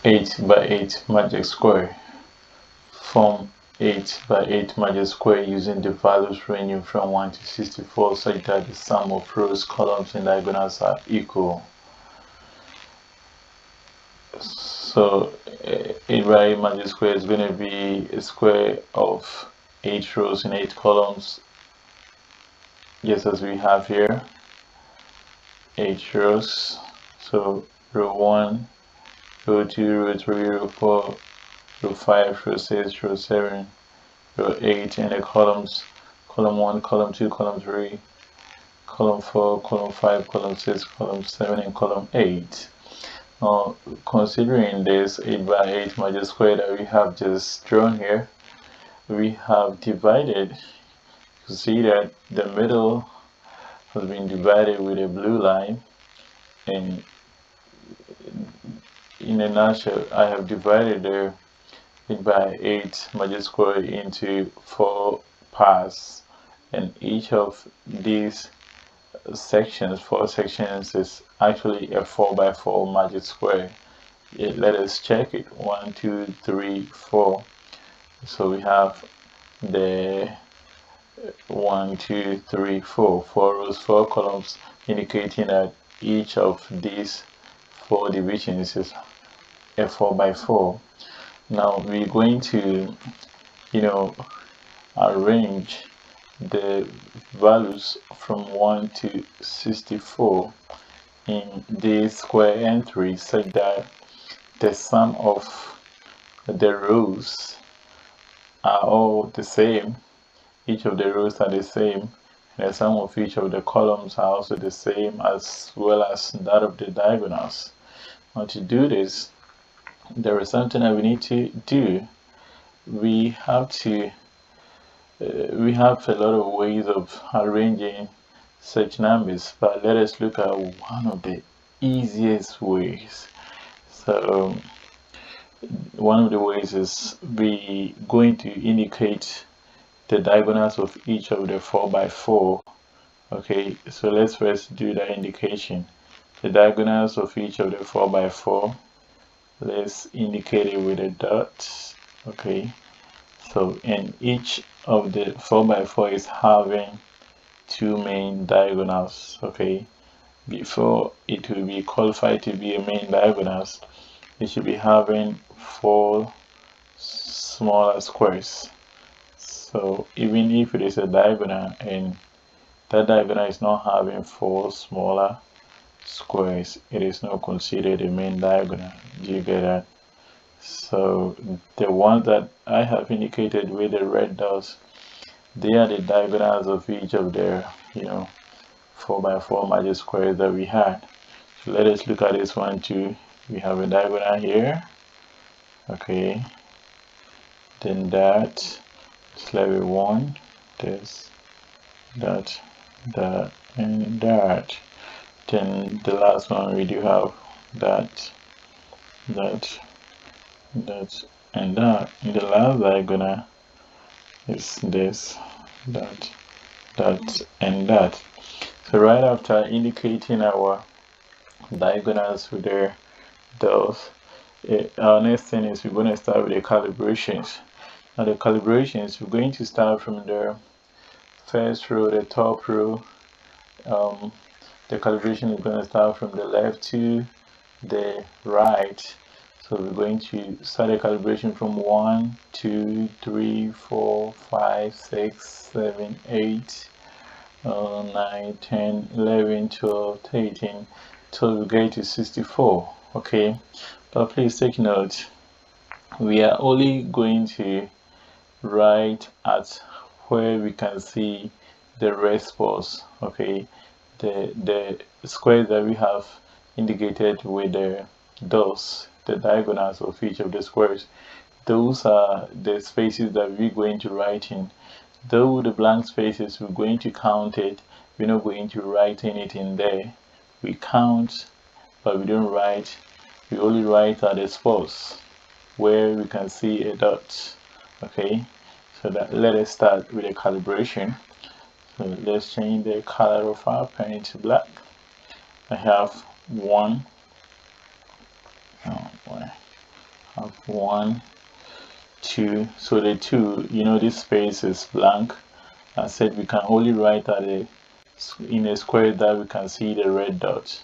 8 by 8 magic square. Form 8 by 8 magic square using the values ranging from 1 to 64 such that the sum of rows, columns, and diagonals are equal. So 8 by 8 magic square is going to be a square of 8 rows and 8 columns, just as we have here. 8 rows. So row 1, row 2, row 3, row 4, row 5, row 6, row 7, row 8, and the columns: column 1, column 2, column 3, column 4, column 5, column 6, column 7, and column 8. Now, considering this 8 by 8 magic square that we have just drawn here, we have divided. You see that the middle has been divided with a blue line, and in a nutshell, I have divided the 8 by 8 magic square into 4 parts, and each of these sections, 4 sections, is actually a 4 by 4 magic square. Let us check it. 1, 2, 3, 4. So we have the 1, 2, 3, 4 rows, 4 columns, indicating that each of these 4 divisions is a 4 by 4. Now we're going to, arrange the values from 1 to 64 in this square entry such that the sum of the rows are all the same. Each of the rows are the same, and the sum of each of the columns are also the same, as well as that of the diagonals. Now, to do this, there is something that we need to do. We have a lot of ways of arranging such numbers, but let us look at one of the easiest ways. So one of the ways is we going to indicate the diagonals of each of the 4 by 4. Okay, so let's first do the indication. The diagonals of each of the 4 by 4, let's indicate it with a dot. Okay, so in each of the 4 by 4 is having 2 main diagonals. Okay, before it will be qualified to be a main diagonals, it should be having 4 smaller squares. So even if it is a diagonal and that diagonal is not having 4 smaller squares, it is not considered a main diagonal. Do you get that? So the ones that I have indicated with the red dots, they are the diagonals of each of their 4 by 4 magic squares that we had. So let us look at this one too. We have a diagonal here. Okay, then that is level 1, this, that, and that. Then the last one we do have that, and that. And the last diagonal is this, that, and that. So right after indicating our diagonals with their dots, our next thing is we're going to start with the calibrations. Now the calibrations, we're going to start from the first row, the top row. The calibration is going to start from the left to the right. So we're going to start the calibration from 1, 2, 3, 4, 5, 6, 7, 8, 9, 10, 11, 12, 13, till we get to 64. Okay, but please take note, we are only going to write at where we can see the red spots. Okay, the squares that we have indicated with the dots, the diagonals of each of the squares, those are the spaces that we're going to write in. Though the blank spaces, we're going to count it, we're not going to write anything there. We count, but we don't write. We only write at the spots where we can see a dot. Okay, so that let us start with a calibration. So let's change the color of our pen to black. I have 1, 1, 2. So the 2, you know, this space is blank. I said we can only write at in a square that we can see the red dot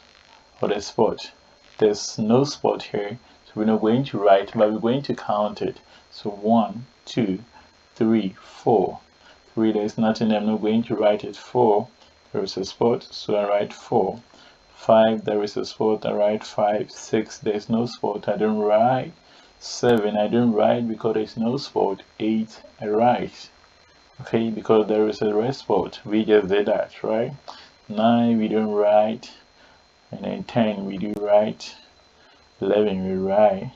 or the spot. There's no spot here, so we're not going to write, but we're going to count it. So 1, 2, 3, 4. 3, there's nothing. I'm not going to write it. 4, there is a spot, so I write 4. 5, there is a spot, I write 5. 6, there's no spot, I don't write. 7, I don't write because there's no spot. 8, I write. Okay, because there is a red spot. We just did that, right? 9, we don't write. And then 10, we do write. 11, we write.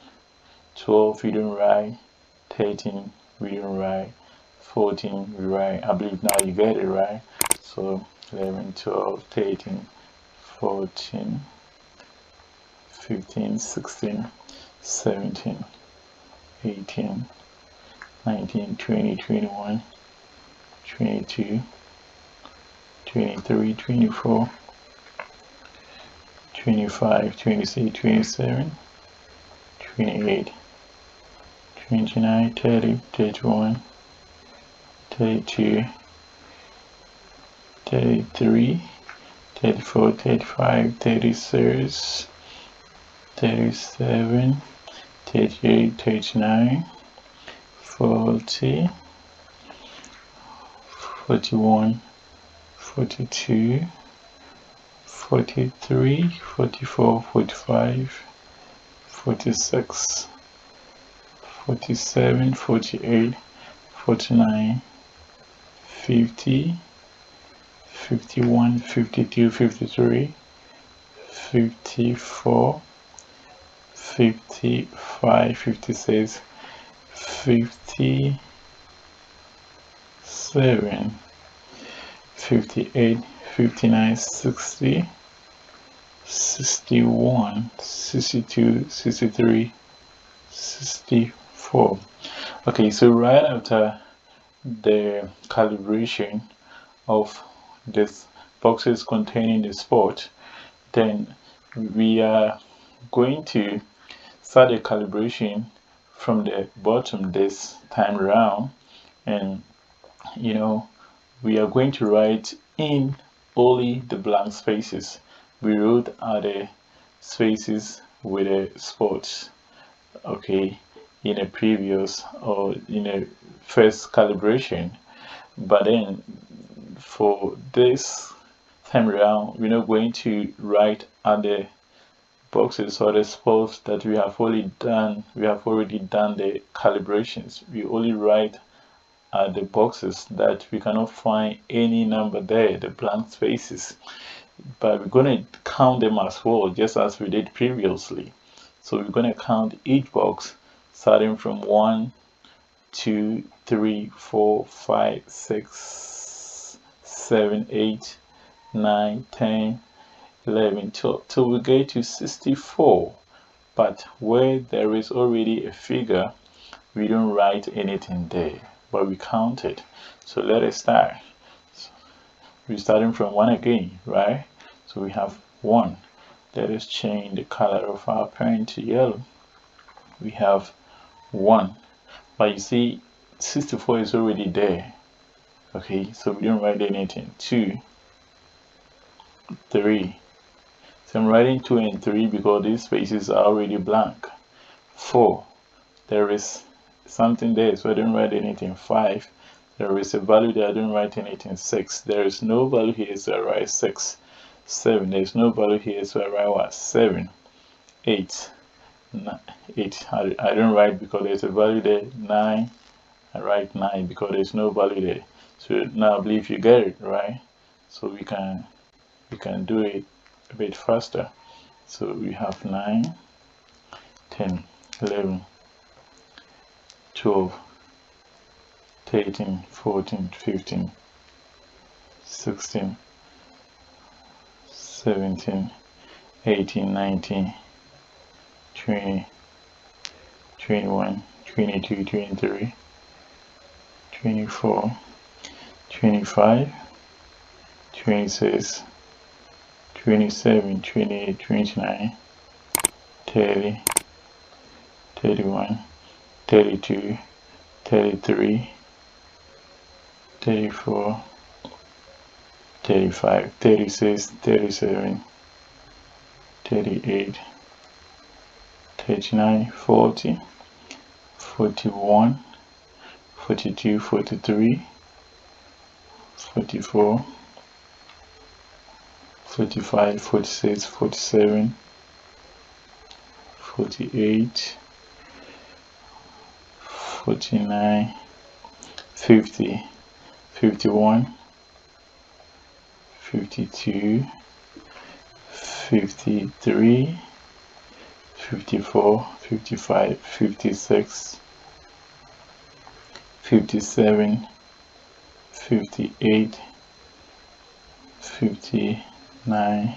12, we don't write. 13, we don't write. 14, we write. I believe now you get it, right? So 11, 12, 13, 14, 15, 16, 17, 18, 19, 20, 21, 22, 23, 24, 25, 26, 27, 28, 29, 30, 31, 32, 33, 34, 35, 36, 37, 38, 39, 40, 41, 42, 43, 44, 45, 46, 47, 48, 49, 50, 51, 52, 53, 54, 55, 56, 57, 58, 59, 60, 61, 62, 63, 64. Okay, so right after the calibration of this boxes containing the spot, then we are going to start the calibration from the bottom this time around, and you know, we are going to write in only the blank spaces. We wrote out the spaces with the spots, okay, in a previous or in a first calibration. But then for this time around, we're not going to write at the boxes or the spots that we have already done. We have already done the calibrations. We only write at the boxes that we cannot find any number there, the blank spaces, but we're going to count them as well, just as we did previously. So we're going to count each box starting from 1, 2, 3, 4, 5, 6, 7, 8, 9, 10, 11, 12 till we get to 64. But where there is already a figure, we don't write anything there, but we count it. So let us start. So we're starting from 1 again, right? So we have 1. Let us change the color of our pen to yellow. We have 1. But you see, 64 is already there. Okay, so we don't write anything. 2, 3. So I'm writing 2 and 3 because these spaces are already blank. 4. There is something there, so I don't write anything. 5. There is a value there, I don't write anything. 6. There is no value here, so I write 6. 7. There is no value here, so I write what? 7. 8. 8. I don't write because there's a value there. 9. I write 9 because there's no value there. So now I believe you get it, right? So we can do it a bit faster. So we have 9, 10, 11, 12, 13, 14, 15, 16, 17, 18, 19, 20, 21, 22, 23, 24, 25, 26, 27, 28, 29, 30, 31, 32, 33, 34, 35, 36, 37, 38, 39, 40, 41, 42, 43, 44, 45, 46, 47, 48, 49, 50, 51, 52, 53, 54, 55, 56, 57, 58, 59,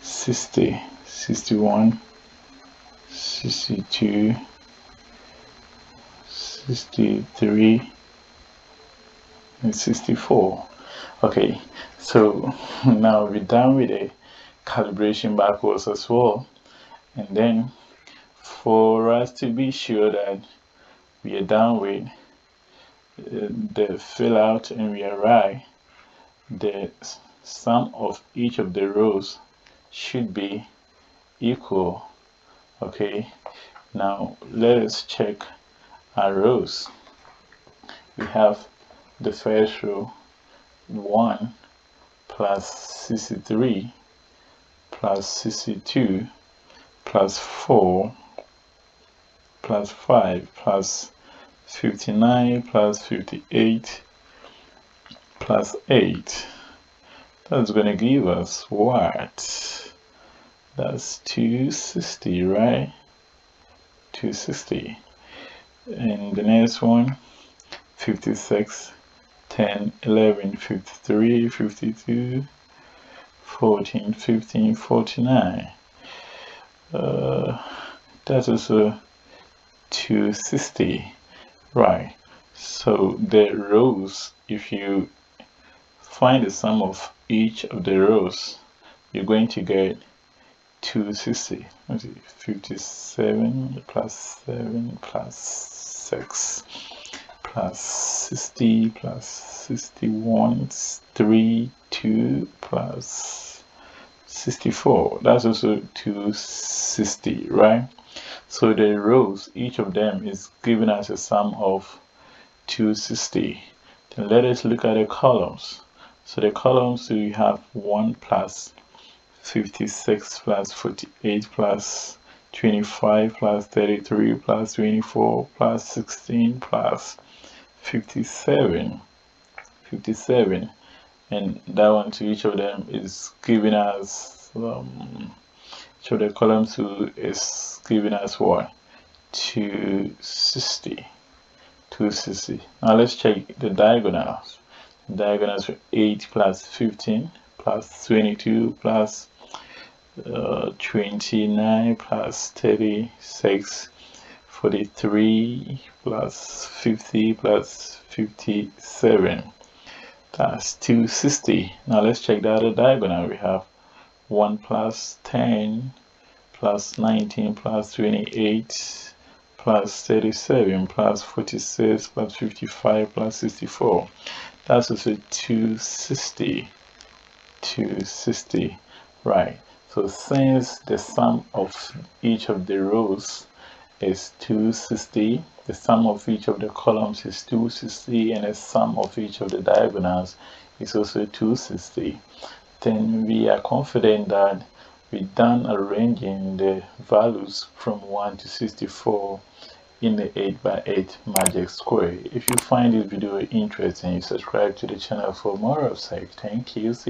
60, 61, 62, 63, and 64. Okay, so now we're done with the calibration backwards as well. And then for us to be sure that we are done with the fill out and we are right, the sum of each of the rows should be equal. Okay, now let us check our rows. We have the first row, 1 plus 63 plus 62 plus 4 plus 5 plus 59 plus 58 plus 8. That's going to give us what? That's 260, right? 260. And the next one, 56, 10, 11, 53, 52, 14, 15, 49. That's also 260, right? So the rows, if you find the sum of each of the rows, you're going to get 260. Let's see, 57 plus 7 plus 6 plus 60 plus 61, 3, 2 plus 64. That's also 260, right? So the rows, each of them is giving us a sum of 260. Then let us look at the columns. So the columns, we have 1 plus 56 plus 48 plus 25 plus 33 plus 24 plus 16 plus 57, and that one to each of them is giving us each of the columns is giving us what? 260. Now let's check the diagonals. Diagonals for 8 plus 15 plus 22 plus 29 plus 36, 43 plus 50 plus 57. That's 260. Now let's check the other diagonal. We have 1 plus 10 plus 19 plus 28 plus 37 plus 46 plus 55 plus 64. That's also 260. Right. So since the sum of each of the rows is 260, the sum of each of the columns is 260, and the sum of each of the diagonals is also 260, then we are confident that we're done arranging the values from 1 to 64 in the 8x8 magic square. If you find this video interesting, subscribe to the channel for more of such. Thank you. See you.